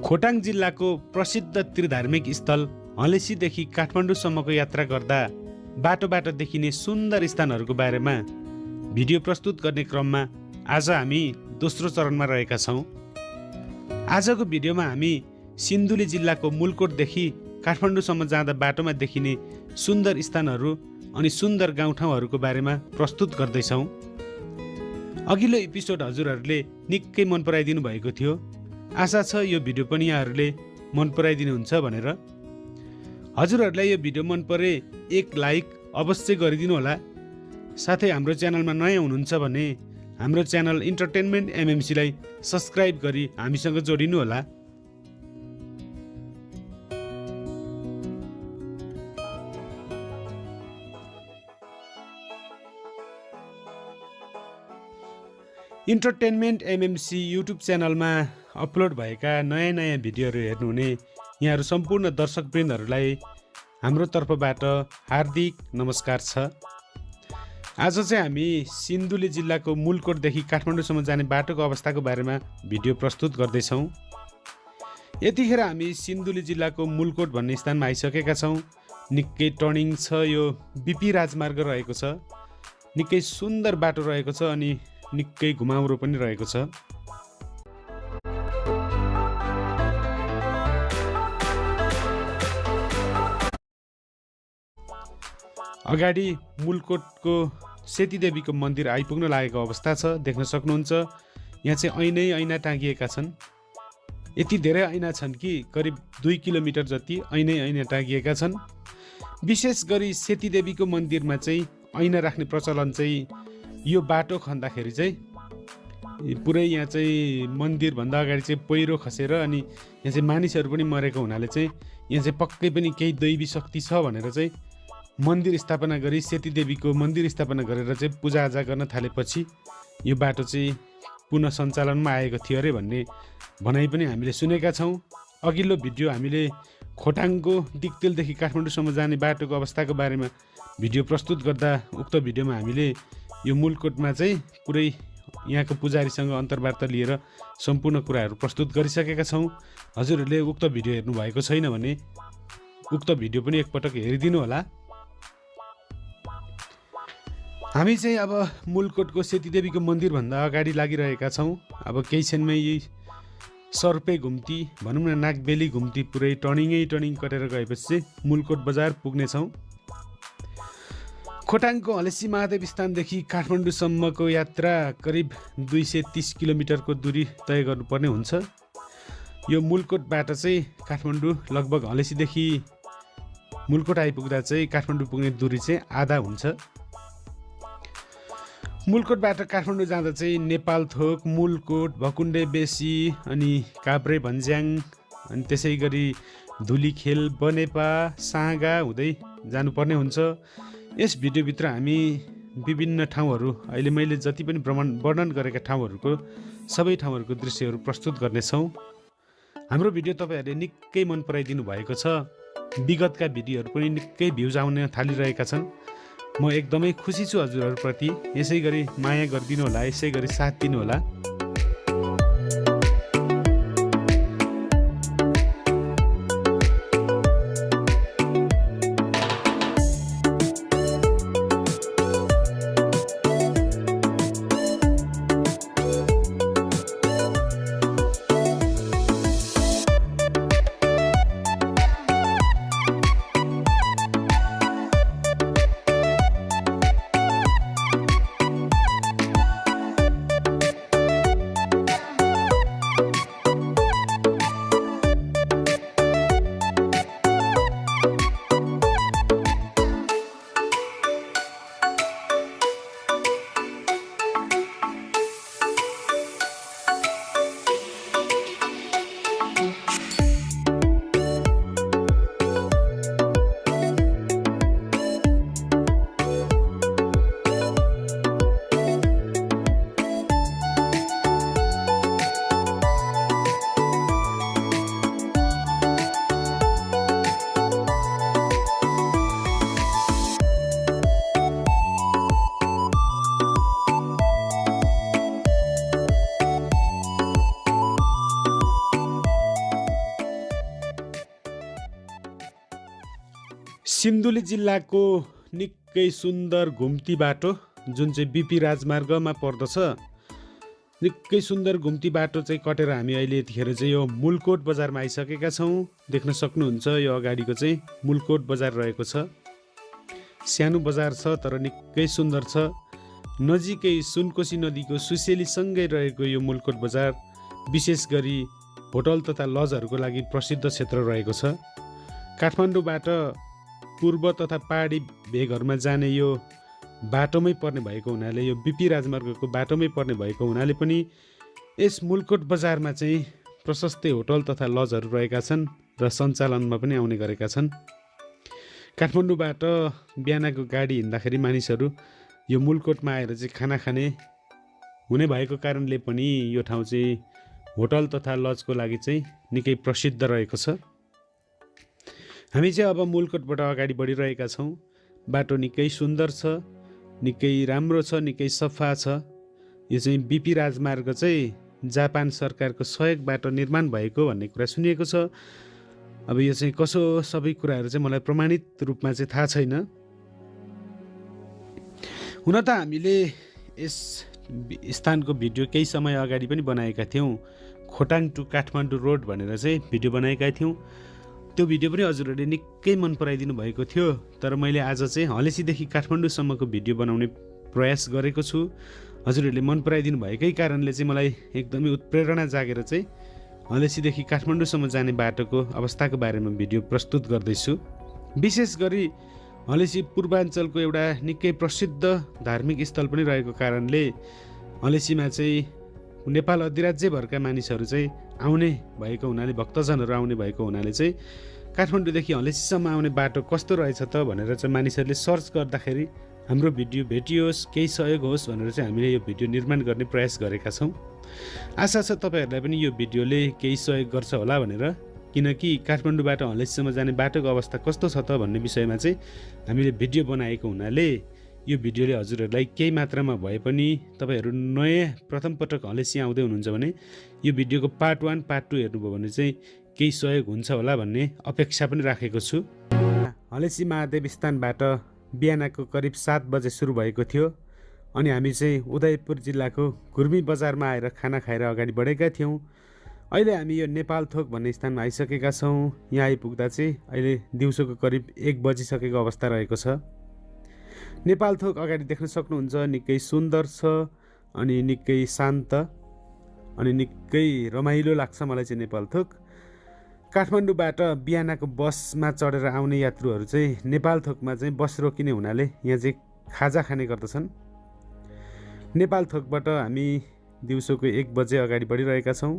खोटाङ जिल्लाको प्रसिद्ध त्रिधार्मिक स्थल हलेसीदेखि काठमाडौँसम्मको यात्रा गर्दा बाटोबाट देखिने सुन्दर स्थानहरूको बारेमा भिडियो प्रस्तुत गर्ने क्रममा आज हामी दोस्रो चरणमा रहेका छौँ। आजको भिडियोमा हामी सिन्धुली जिल्लाको मुलकोटदेखि काठमाडौँसम्म जाँदा बाटोमा देखिने सुन्दर स्थानहरू अनि सुन्दर गाउँठाउँहरूको बारेमा प्रस्तुत गर्दैछौँ। अघिल्लो एपिसोड हजुरहरूले निकै मन पराइदिनु भएको थियो। आशा छ यो भिडियो पनि यहाँहरूले मन पराइदिनुहुन्छ भनेर। हजुरहरूलाई यो भिडियो मन परे एक लाइक अवश्य गरिदिनु होला। साथै हाम्रो च्यानलमा नयाँ हुनुहुन्छ भने हाम्रो च्यानल इन्टरटेनमेन्ट एमएमसीलाई सब्सक्राइब गरी हामीसँग जोडिनु होला। इन्टरटेनमेन्ट एमएमसी युट्युब च्यानलमा अपलोड भएका नयाँ भिडियोहरू हेर्नुहुने यहाँहरू सम्पूर्ण दर्शकवृन्दहरूलाई हाम्रो तर्फबाट हार्दिक नमस्कार छ। आज चाहिँ हामी सिन्धुली जिल्लाको मुलकोटदेखि काठमाडौँसम्म जाने बाटोको अवस्थाको बारेमा भिडियो प्रस्तुत गर्दैछौँ। यतिखेर हामी सिन्धुली जिल्लाको मुलकोट भन्ने स्थानमा आइसकेका छौँ। निकै टर्निङ छ, यो बिपी राजमार्ग रहेको छ। निकै सुन्दर बाटो रहेको छ अनि निकै घुमाउरो पनि रहेको छ। अगाडि मुलकोटको सेतीदेवीको मन्दिर आइपुग्न लागेको अवस्था छ, देख्न सक्नुहुन्छ। यहाँ चाहिँ ऐनै ऐना टाँगिएका छन्। यति धेरै ऐना छन् कि करिब 2 किलोमिटर जति ऐनै ऐना टाँगिएका छन्। विशेष गरी सेतीदेवीको मन्दिरमा चाहिँ ऐना राख्ने प्रचलन चाहिँ यो बाटो खन्दाखेरि चाहिँ पुरै यहाँ चाहिँ मन्दिरभन्दा अगाडि चाहिँ पहिरो खसेर अनि यहाँ चाहिँ मानिसहरू पनि मरेको हुनाले चाहिँ यहाँ चाहिँ पक्कै पनि केही दैवी शक्ति छ भनेर चाहिँ मन्दिर स्थापना गरी सेतीदेवीको मन्दिर स्थापना गरेर चाहिँ पूजाआजा गर्न थालेपछि यो बाटो चाहिँ पुनः सञ्चालनमा आएको थियो अरे भन्ने भनाइ पनि हामीले सुनेका छौँ। अघिल्लो भिडियो हामीले खोटाङको डिक्तेलदेखि काठमाडौँसम्म जाने बाटोको अवस्थाको बारेमा भिडियो प्रस्तुत गर्दा उक्त भिडियोमा हामीले यो मुलकोटमा चाहिँ पुरै यहाँको पुजारीसँग अन्तर्वार्ता लिएर सम्पूर्ण कुराहरू प्रस्तुत गरिसकेका छौँ। हजुरहरूले उक्त भिडियो हेर्नुभएको छैन भने उक्त भिडियो पनि एकपटक हेरिदिनु होला। हामी चाहिँ अब मुलकोटको सेतीदेवीको मन्दिरभन्दा अगाडि लागिरहेका छौँ। अब केही क्षणमै यही सर्पे घुम्ती भनौँ न, नागबेली घुम्ती पुरै टर्निङ कटेर गएपछि चाहिँ मुलकोट बजार पुग्नेछौँ। खोटाङको हलेसी महादेव स्थानदेखि काठमाडौँसम्मको यात्रा करिब 230 किलोमिटरको दूरी तय गर्नुपर्ने हुन्छ। यो मुलकोटबाट चाहिँ काठमाडौँ लगभग हलेसीदेखि मुलकोट आइपुग्दा चाहिँ काठमाडौँ पुग्ने दूरी चाहिँ आधा हुन्छ। मुलकोटबाट काठमाडौँ जाँदा चाहिँ नेपालथोक, मुलकोट, भकुण्डे बेसी अनि काभ्रे भन्ज्याङ अनि त्यसै गरी धुलीखेल, बनेपा, साँगा हुँदै जानुपर्ने हुन्छ। यस भिडियोभित्र हामी विभिन्न ठाउँहरू, अहिले मैले जति पनि वर्णन गरेका ठाउँहरूको सबै ठाउँहरूको दृश्यहरू प्रस्तुत गर्नेछौँ। हाम्रो भिडियो तपाईँहरूले निकै मन पराइदिनु भएको छ। विगतका भिडियोहरू पनि निकै भ्युज आउन थालिरहेका छन्। म एकदमै खुसी छु हजुरहरूप्रति। यसै गरी माया गरिदिनु होला, यसै गरी साथ दिनु होला। सिन्धुली जिल्लाको निकै सुन्दर घुम्ती बाटो जुन चाहिँ बिपी राजमार्गमा पर्दछ। निकै सुन्दर घुम्ती बाटो चाहिँ कटेर हामी अहिले यतिखेर चाहिँ यो मुलकोट बजारमा आइसकेका छौँ। देख्न सक्नुहुन्छ यो अगाडिको चाहिँ मुलकोट बजार रहेको छ। सानो बजार छ तर निकै सुन्दर छ। नजिकै सुनकोशी नदीको सुसेलीसँगै रहेको यो मुलकोट बजार विशेष गरी होटल तथा लजहरूको लागि प्रसिद्ध क्षेत्र रहेको छ। काठमाडौँबाट पूर्व तथा पहाडी भेगहरूमा जाने यो बाटोमै पर्ने भएको हुनाले, यो बिपी राजमार्गको बाटोमै पर्ने भएको हुनाले पनि यस मुलकोट बजारमा चाहिँ प्रशस्तै होटल तथा लजहरू रहेका छन् र सञ्चालनमा पनि आउने गरेका छन्। काठमाडौँबाट बिहानको गाडी हिँड्दाखेरि मानिसहरू यो मुलकोटमा आएर चाहिँ खाना खाने हुने भएको कारणले पनि यो ठाउँ चाहिँ होटल तथा लजको लागि चाहिँ निकै प्रसिद्ध रहेको छ। हामी चाहिँ अब मुलकोटबाट अगाडि बढिरहेका छौँ। बाटो निकै सुन्दर छ, निकै राम्रो छ, निकै सफा छ। यो चाहिँ बिपी राजमार्ग चाहिँ जापान सरकारको सहयोगबाट निर्माण भएको भन्ने कुरा सुनिएको छ। अब यो चाहिँ कसो सबै कुराहरू चाहिँ मलाई प्रमाणित रूपमा चाहिँ थाहा छैन। हुन त हामीले यस स्थानको भिडियो केही समय अगाडि पनि बनाएका थियौँ। खोटाङ टु काठमाडौँ रोड भनेर चाहिँ भिडियो बनाएका थियौँ। त्यो भिडियो पनि हजुरहरूले निकै मन पराइदिनु भएको थियो। तर मैले आज चाहिँ हलेसीदेखि काठमाडौँसम्मको भिडियो बनाउने प्रयास गरेको छु। हजुरहरूले मन पराइदिनु भएकै कारणले चाहिँ मलाई एकदमै उत्प्रेरणा जागेर चाहिँ हलेसीदेखि काठमाडौँसम्म जाने बाटोको अवस्थाको बारेमा भिडियो प्रस्तुत गर्दैछु। विशेष गरी हलेसी पूर्वाञ्चलको एउटा निकै प्रसिद्ध धार्मिक स्थल पनि रहेको कारणले हलेसीमा चाहिँ नेपाल अधिराज्यभरका मानिसहरू चाहिँ आउने भएको हुनाले, भक्तजनहरू आउने भएको हुनाले चाहिँ काठमाडौँदेखि हलेसीसम्म आउने बाटो कस्तो रहेछ त भनेर चाहिँ मानिसहरूले सर्च गर्दाखेरि हाम्रो भिडियो भेटियोस्, केही सहयोग होस् भनेर चाहिँ हामीले यो भिडियो निर्माण गर्ने प्रयास गरेका छौँ। आशा छ तपाईँहरूलाई पनि यो भिडियोले केही सहयोग गर्छ होला भनेर, किनकि काठमाडौँबाट हलेसीसम्म जाने बाटोको अवस्था कस्तो छ त भन्ने विषयमा चाहिँ हामीले भिडियो बनाएको हुनाले यो भिडियोले हजुरहरूलाई केही मात्रामा भए पनि तपाईँहरू नयाँ प्रथम पटक हलेसी आउँदै हुनुहुन्छ भने यो भिडियोको पार्ट 1 पार्ट 2 हेर्नुभयो भने चाहिँ केही सहयोग हुन्छ होला भन्ने अपेक्षा पनि राखेको छु। हलेसी महादेव स्थानबाट बिहानको करिब 7 बजे सुरु भएको थियो अनि हामी चाहिँ उदयपुर जिल्लाको गुर्मी बजारमा आएर खाना खाएर अगाडि बढेका थियौँ। अहिले हामी यो नेपाल थोक भन्ने स्थानमा आइसकेका छौँ। यहाँ आइपुग्दा चाहिँ अहिले दिउँसोको करिब 1 बजिसकेको अवस्था रहेको छ। नेपाल थोक अगाडि देख्न सक्नुहुन्छ, निकै सुन्दर छ अनि निकै शान्त अनि निकै रमाइलो लाग्छ मलाई चाहिँ नेपाल थोक। काठमाडौँबाट बिहानको बसमा चढेर आउने यात्रुहरू चाहिँ नेपाल थोकमा चाहिँ बस रोकिने हुनाले यहाँ चाहिँ खाजा खाने गर्दछन्। नेपाल थोकबाट हामी दिउँसोको 1 बजे अगाडि बढिरहेका छौँ।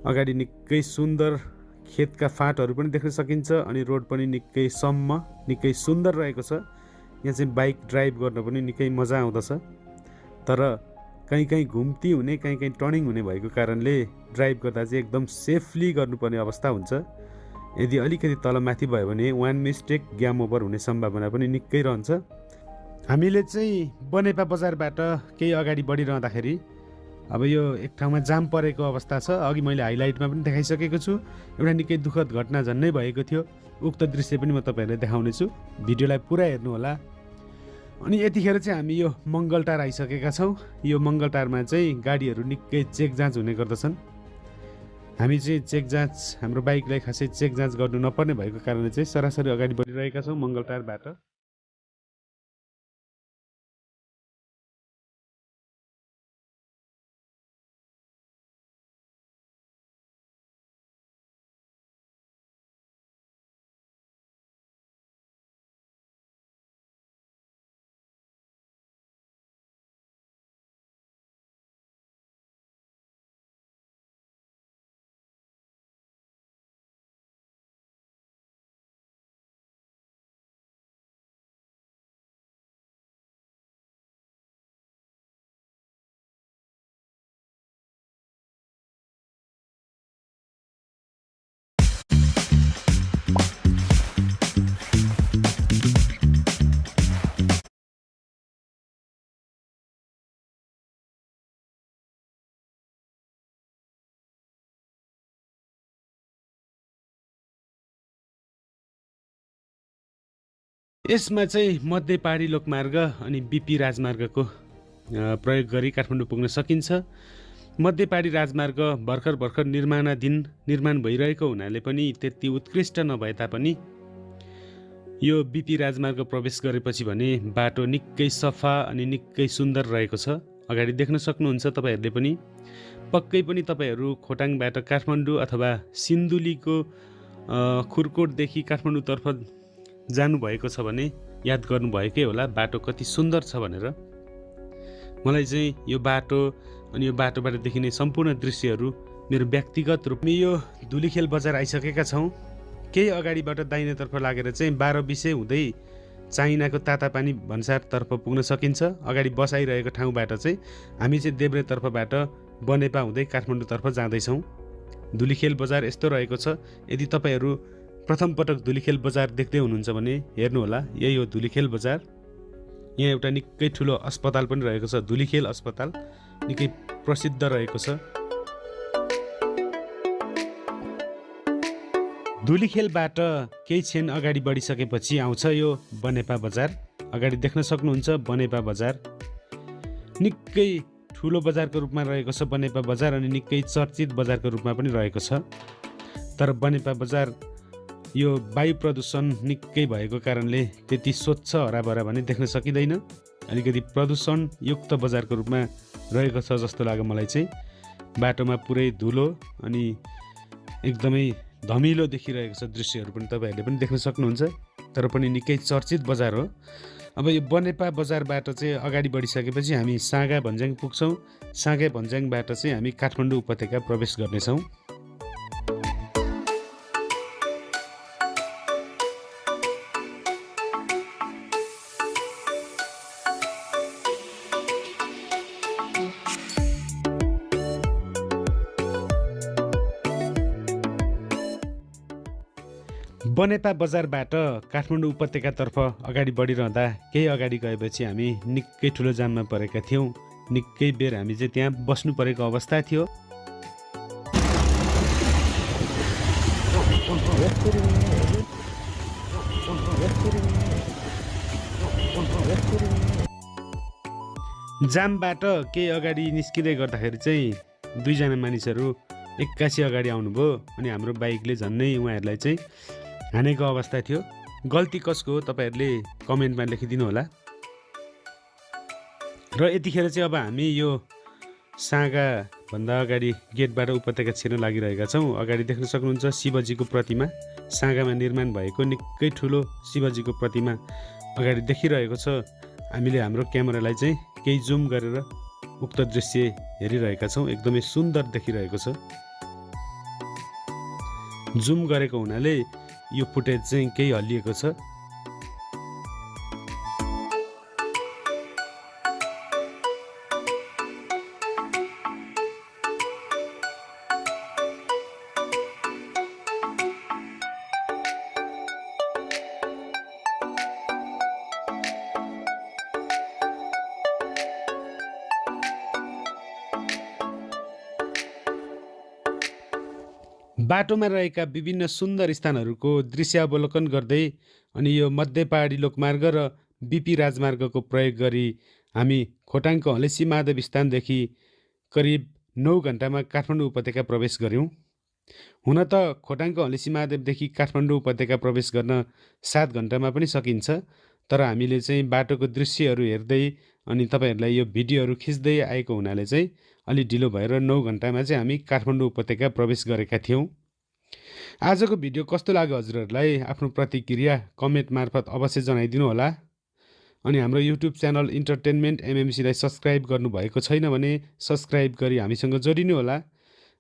अगाडि निकै सुन्दर खेतका फाँटहरू पनि देख्न सकिन्छ अनि रोड पनि निकै सम्म निकै सुन्दर रहेको छ। यहाँ चाहिँ बाइक ड्राइभ गर्न पनि निकै मजा आउँदछ। तर कहीँ घुम्ती हुने, कहीँ टर्निङ हुने भएको कारणले ड्राइभ गर्दा चाहिँ एकदम सेफली गर्नुपर्ने अवस्था हुन्छ। यदि अलिकति तलमाथि भयो भने 1 मिस्टेक ग्याम ओभर हुने सम्भावना पनि निकै रहन्छ। हामीले चाहिँ बनेपा बजारबाट केही अगाडि बढिरहँदाखेरि अब यो एक ठाउँमा जाम परेको अवस्था छ। अघि मैले हाइलाइटमा पनि देखाइसकेको छु। एउटा निकै दुःखद घटना झन्नै भएको थियो। उक्त दृश्य पनि म तपाईँहरूलाई देखाउनेछु। भिडियोलाई पुरा हेर्नुहोला। अनि यतिखेर चाहिँ हामी यो मङ्गलटार आइसकेका छौँ। यो मङ्गलटारमा चाहिँ गाडीहरू निकै चेक जाँच हुने गर्दछन्। हामी चाहिँ चेक जाँच, हाम्रो बाइकलाई खासै चेक जाँच गर्नु नपर्ने भएको कारणले चाहिँ सरासरी अगाडि बढिरहेका छौँ मङ्गलटारबाट। यसमा चाहिँ मध्य पहाडी लोकमार्ग अनि बिपी राजमार्गको प्रयोग गरी काठमाडौँ पुग्न सकिन्छ। मध्य पहाडी राजमार्ग भर्खर निर्माण भइरहेको हुनाले पनि त्यति उत्कृष्ट नभए तापनि यो बिपी राजमार्ग प्रवेश गरेपछि भने बाटो निकै सफा अनि निकै सुन्दर रहेको छ। अगाडि देख्न सक्नुहुन्छ तपाईँहरूले पनि। पक्कै पनि तपाईँहरू खोटाङबाट काठमाडौँ अथवा सिन्धुलीको खुरकोटदेखि काठमाडौँतर्फ जानुभएको छ भने याद गर्नुभएकै होला बाटो कति सुन्दर छ भनेर। मलाई चाहिँ यो बाटो अनि यो बाटोबाट देखिने सम्पूर्ण दृश्यहरू मेरो व्यक्तिगत रूपमा यो धुलीखेल बजार आइसकेका छौँ। केही अगाडिबाट दाहिनेतर्फ लागेर चाहिँ 12-20 हुँदै चाइनाको तातापानी भन्सारतर्फ पुग्न सकिन्छ। अगाडि बस आइरहेको ठाउँबाट चाहिँ हामी चाहिँ देब्रेतर्फबाट बनेपा हुँदै काठमाडौँतर्फ जाँदैछौँ। धुलीखेल बजार यस्तो रहेको छ। यदि तपाईँहरू प्रथम पटक धुलीखेल बजार देख्दै हुनुहुन्छ भने हेर्नुहोला, यही हो धुलीखेल बजार। यहाँ एउटा निकै ठुलो अस्पताल पनि रहेको छ, धुलीखेल अस्पताल निकै प्रसिद्ध रहेको छ। धुलीखेलबाट केही क्षण अगाडि बढिसकेपछि आउँछ यो बनेपा बजार। अगाडि देख्न सक्नुहुन्छ बनेपा बजार निकै ठुलो बजारको रूपमा रहेको छ बनेपा बजार, अनि निकै चर्चित बजारको रूपमा पनि रहेको छ। तर बनेपा बजार यो वायु प्रदूषण निकै भएको कारणले त्यति स्वच्छ हराभरा भने देख्न सकिँदैन। अलिकति प्रदूषणयुक्त बजारको रूपमा रहेको छ जस्तो लाग्यो मलाई चाहिँ। बाटोमा पुरै धुलो अनि एकदमै धमिलो देखिरहेको छ दृश्यहरू पनि तपाईँहरूले पनि देख्न सक्नुहुन्छ। तर पनि निकै चर्चित बजार हो। अब यो बनेपा बजारबाट चाहिँ अगाडि बढिसकेपछि हामी साँगा भन्ज्याङ पुग्छौँ। साँगा भन्ज्याङबाट चाहिँ हामी काठमाडौँ उपत्यका प्रवेश गर्नेछौँ। बनेपा बजारबाट काठमाडौँ उपत्यकातर्फ अगाडि बढिरहँदा केही अगाडि गएपछि हामी निकै ठुलो जाममा परेका थियौँ। निकै बेर हामी चाहिँ त्यहाँ बस्नु परेको अवस्था थियो। जामबाट केही अगाडि निस्किँदै गर्दाखेरि चाहिँ 2 जना मानिसहरू एक्कासी अगाडि आउनुभयो अनि हाम्रो बाइकले झन्नै उहाँहरूलाई चाहिँ हानेको अवस्था थियो। गल्ती कसको हो तपाईँहरूले कमेन्टमा लेखिदिनु होला। र यतिखेर चाहिँ अब हामी यो साँगाभन्दा अगाडि गेटबाट उपत्यका छिर्न लागिरहेका छौँ। अगाडि देख्न सक्नुहुन्छ शिवजीको प्रतिमा, साँगामा निर्माण भएको निकै ठुलो शिवजीको प्रतिमा अगाडि देखिरहेको छ। हामीले हाम्रो क्यामेरालाई चाहिँ केही जुम गरेर उक्त दृश्य हेरिरहेका छौँ। एकदमै सुन्दर देखिरहेको छ। जुम गरेको हुनाले यो फुटेज चाहिँ केही हल्लिएको छ। बाटोमा रहेका विभिन्न सुन्दर स्थानहरूको दृश्यावलोकन गर्दै अनि यो मध्य पहाडी लोकमार्ग र बिपी राजमार्गको प्रयोग गरी हामी खोटाङको हलेसी माधव स्थानदेखि करिब 9 घन्टामा काठमाडौँ उपत्यका प्रवेश गऱ्यौँ। हुन त खोटाङको हलेसी महादेवदेखि काठमाडौँ उपत्यका प्रवेश गर्न 7 घन्टामा पनि सकिन्छ। तर हामीले चाहिँ बाटोको दृश्यहरू हेर्दै अनि तपाईँहरूलाई यो भिडियोहरू खिच्दै आएको हुनाले चाहिँ अलि ढिलो भएर 9 घन्टामा चाहिँ हामी काठमाडौँ उपत्यका प्रवेश गरेका थियौँ। आजको भिडियो कस्तो लाग्यो हजुरहरूलाई आफ्नो प्रतिक्रिया कमेन्ट मार्फत अवश्य जनाइदिनु होला। अनि हाम्रो युट्युब च्यानल इन्टरटेनमेन्ट एमएमसीलाई सब्सक्राइब गर्नुभएको छैन भने सब्सक्राइब गरी हामीसँग जोडिनु होला।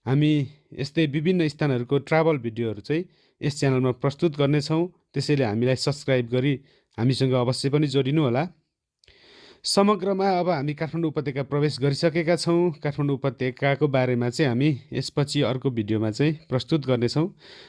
हामी यस्तै विभिन्न स्थानहरूको ट्राभल भिडियोहरू चाहिँ यस च्यानलमा प्रस्तुत गर्नेछौँ। त्यसैले हामीलाई सब्सक्राइब गरी हामीसँग अवश्य पनि जोडिनु होला। समग्रमा अब हामी काठमाडौँ उपत्यका प्रवेश गरिसकेका छौँ। काठमाडौँ उपत्यकाको बारेमा चाहिँ हामी यसपछि अर्को भिडियोमा चाहिँ प्रस्तुत गर्नेछौँ।